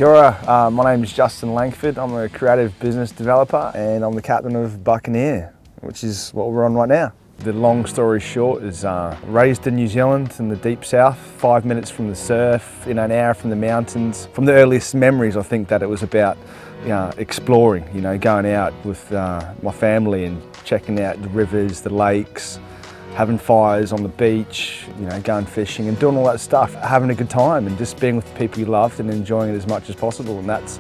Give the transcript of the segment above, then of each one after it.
Kia ora, my name is Justin Langford. I'm a creative business developer and I'm the captain of Buccaneer, which is what we're on right now. The long story short is raised in New Zealand in the deep south, 5 minutes from the surf, an hour from the mountains. From the earliest memories, I think that it was about exploring, going out with my family and checking out the rivers, the lakes, having fires on the beach, going fishing and doing all that stuff, having a good time and just being with the people you loved and enjoying it as much as possible. And that's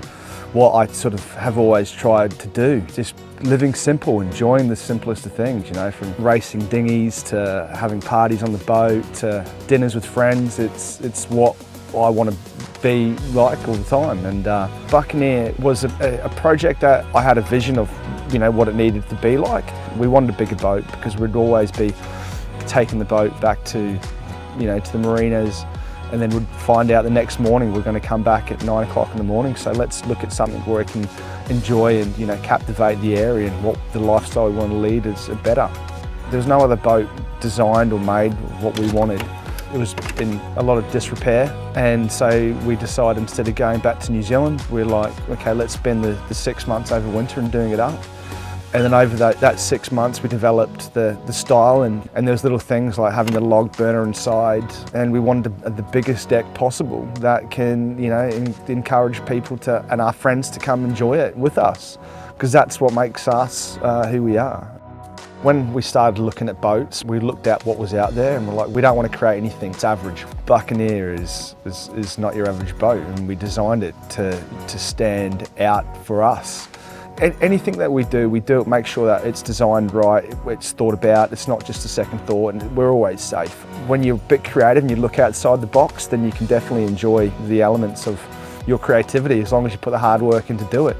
what I sort of have always tried to do. Just living simple, enjoying the simplest of things, from racing dinghies to having parties on the boat to dinners with friends. It's what I want to be like all the time. And Buccaneer was a project that I had a vision of, what it needed to be like. We wanted a bigger boat because we'd always be taking the boat back to, to the marinas, and then we'd find out the next morning we're going to come back at 9 o'clock in the morning. So let's look at something where it can enjoy and captivate the area and what the lifestyle we want to lead is better. There's no other boat designed or made what we wanted. It was in a lot of disrepair, and so we decided instead of going back to New Zealand, we're like, okay, let's spend the 6 months over winter and doing it up. And then over that 6 months we developed the style, and there's little things like having the log burner inside, and we wanted the biggest deck possible that can encourage people and our friends to come enjoy it with us, because that's what makes us who we are. When we started looking at boats, we looked at what was out there and we're like, we don't want to create anything that's average. Buccaneer is not your average boat, and we designed it to stand out for us. Anything that we do it, make sure that it's designed right, it's thought about, it's not just a second thought, and we're always safe. When you're a bit creative and you look outside the box, then you can definitely enjoy the elements of your creativity as long as you put the hard work in to do it,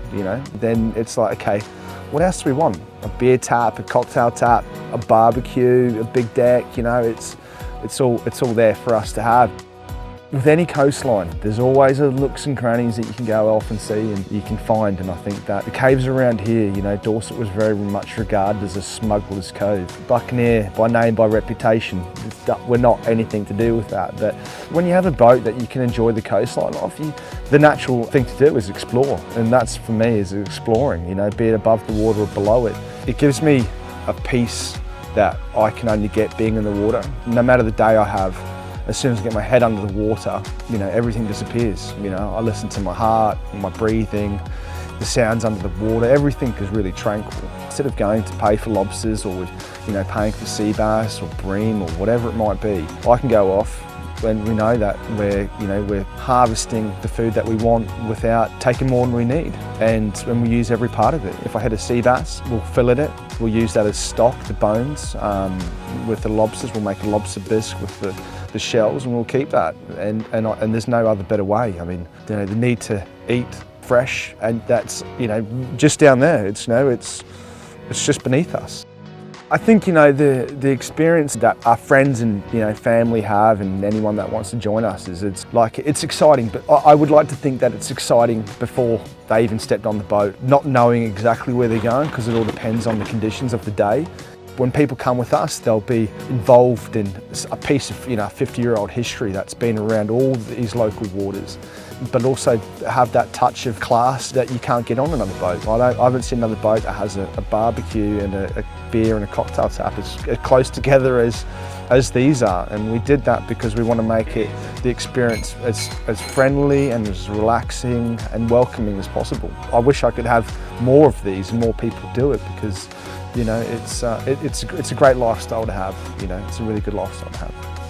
Then it's like, okay, what else do we want? A beer tap, a cocktail tap, a barbecue, a big deck, it's all there for us to have. With any coastline, there's always nooks and crannies that you can go off and see and you can find, and I think that the caves around here, Dorset was very much regarded as a smuggler's cove. Buccaneer, by name, by reputation, we're not anything to do with that, but when you have a boat that you can enjoy the coastline off, the natural thing to do is explore, and that's for me is exploring, be it above the water or below it. It gives me a peace that I can only get being in the water. No matter the day I have, as soon as I get my head under the water, everything disappears. I listen to my heart, my breathing, the sounds under the water, everything is really tranquil. Instead of going to pay for lobsters or, paying for sea bass or bream or whatever it might be, I can go off when we know that we're harvesting the food that we want without taking more than we need. And when we use every part of it. If I had a sea bass, we'll fillet it. We'll use that as stock, the bones. With the lobsters, we'll make a lobster bisque with the shells, and we'll keep that. And there's no other better way. I mean, the need to eat fresh, and that's just down there. It's just beneath us. I think the experience that our friends and family have, and anyone that wants to join us, is it's exciting. But I would like to think that it's exciting before they even stepped on the boat, not knowing exactly where they're going, because it all depends on the conditions of the day. When people come with us, they'll be involved in a piece of 50-year-old history that's been around all these local waters, but also have that touch of class that you can't get on another boat. I haven't seen another boat that has a barbecue and a beer and a cocktail tap as close together as these are. And we did that because we want to make the experience as friendly and as relaxing and welcoming as possible. I wish I could have more of these and more people do it, because it's a great lifestyle to have. It's a really good lifestyle to have.